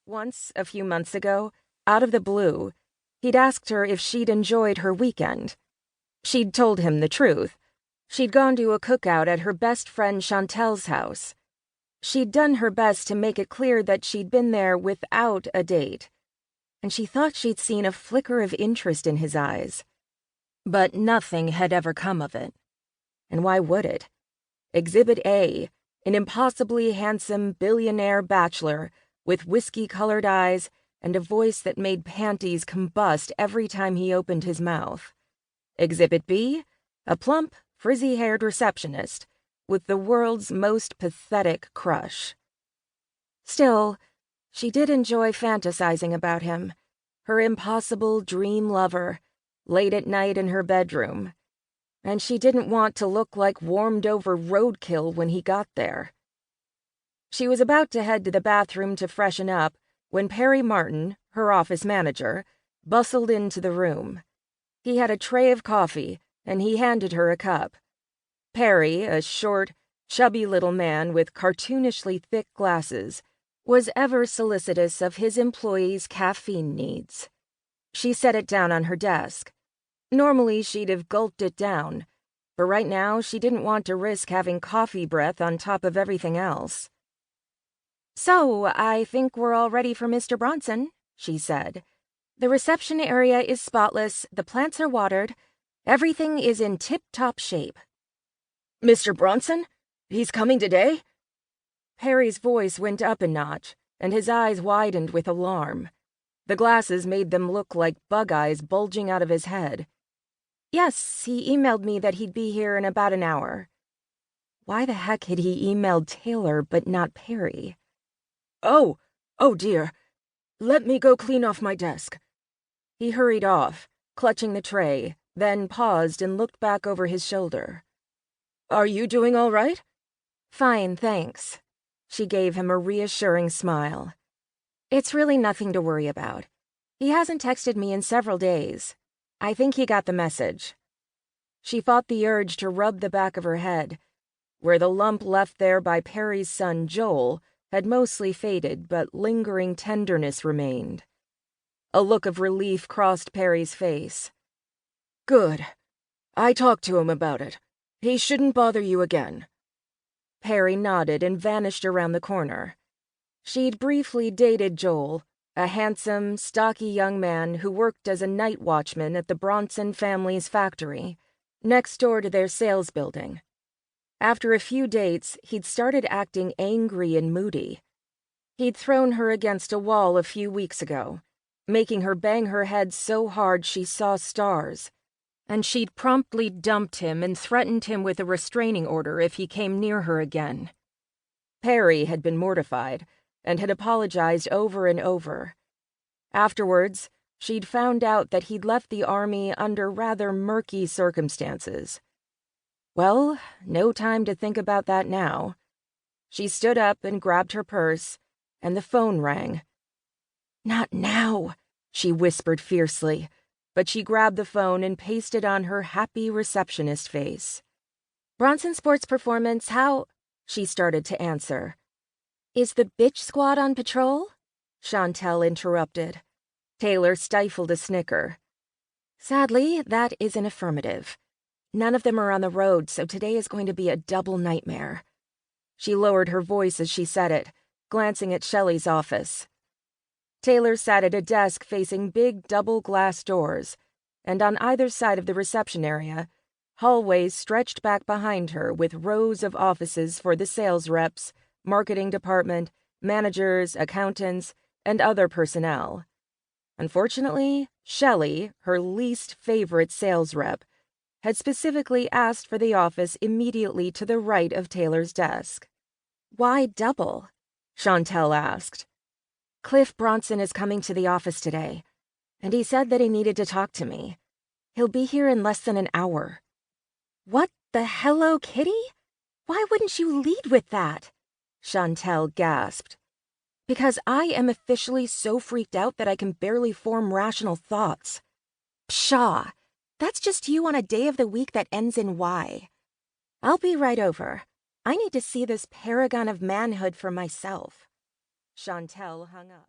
Once, a few months ago, out of the blue, he'd asked her if she'd enjoyed her weekend. She'd told him the truth. She'd gone to a cookout at her best friend Chantel's house. She'd done her best to make it clear that she'd been there without a date, and she thought she'd seen a flicker of interest in his eyes. But nothing had ever come of it. And why would it? Exhibit A, an impossibly handsome billionaire bachelor with whiskey-colored eyes and a voice that made panties combust every time he opened his mouth. Exhibit B, a plump, frizzy-haired receptionist with the world's most pathetic crush. Still, she did enjoy fantasizing about him, her impossible dream lover, late at night in her bedroom, and she didn't want to look like warmed-over roadkill when he got there. She was about to head to the bathroom to freshen up when Perry Martin, her office manager, bustled into the room. He had a tray of coffee, and he handed her a cup. Perry, a short, chubby little man with cartoonishly thick glasses, was ever solicitous of his employees' caffeine needs. She set it down on her desk. Normally, she'd have gulped it down, but right now she didn't want to risk having coffee breath on top of everything else. "So, I think we're all ready for Mr. Bronson," she said. "The reception area is spotless, the plants are watered, everything is in tip-top shape." "Mr. Bronson? He's coming today?" Perry's voice went up a notch, and his eyes widened with alarm. The glasses made them look like bug eyes bulging out of his head. "Yes, he emailed me that he'd be here in about an hour." Why the heck had he emailed Taylor but not Perry? Oh dear. Let me go clean off my desk." He hurried off, clutching the tray, then paused and looked back over his shoulder. "Are you doing all right?" "Fine, thanks." She gave him a reassuring smile. "It's really nothing to worry about. He hasn't texted me in several days. I think he got the message." She fought the urge to rub the back of her head, where the lump left there by Perry's son Joel had mostly faded, but lingering tenderness remained. A look of relief crossed Perry's face. "Good. I talked to him about it. He shouldn't bother you again." Perry nodded and vanished around the corner. She'd briefly dated Joel, a handsome, stocky young man who worked as a night watchman at the Bronson family's factory, next door to their sales building. After a few dates, he'd started acting angry and moody. He'd thrown her against a wall a few weeks ago, making her bang her head so hard she saw stars, and she'd promptly dumped him and threatened him with a restraining order if he came near her again. Perry had been mortified and had apologized over and over. Afterwards, she'd found out that he'd left the army under rather murky circumstances. Well, no time to think about that now. She stood up and grabbed her purse, and the phone rang. "Not now," she whispered fiercely, but she grabbed the phone and pasted on her happy receptionist face. "Bronson Sports Performance, how—" She started to answer. "Is the bitch squad on patrol?" Chantel interrupted. Taylor stifled a snicker. "Sadly, that is an affirmative. None of them are on the road, so today is going to be a double nightmare." She lowered her voice as she said it, glancing at Shelley's office. Taylor sat at a desk facing big double glass doors, and on either side of the reception area, hallways stretched back behind her with rows of offices for the sales reps, marketing department, managers, accountants, and other personnel. Unfortunately, Shelley, her least favorite sales rep, had specifically asked for the office immediately to the right of Taylor's desk. "Why double?" Chantel asked. "Cliff Bronson is coming to the office today, and he said that he needed to talk to me. He'll be here in less than an hour." "What the Hello Kitty? Why wouldn't you lead with that?" Chantel gasped. "Because I am officially so freaked out that I can barely form rational thoughts." "Pshaw, that's just you on a day of the week that ends in Y. I'll be right over. I need to see this paragon of manhood for myself." Chantel hung up.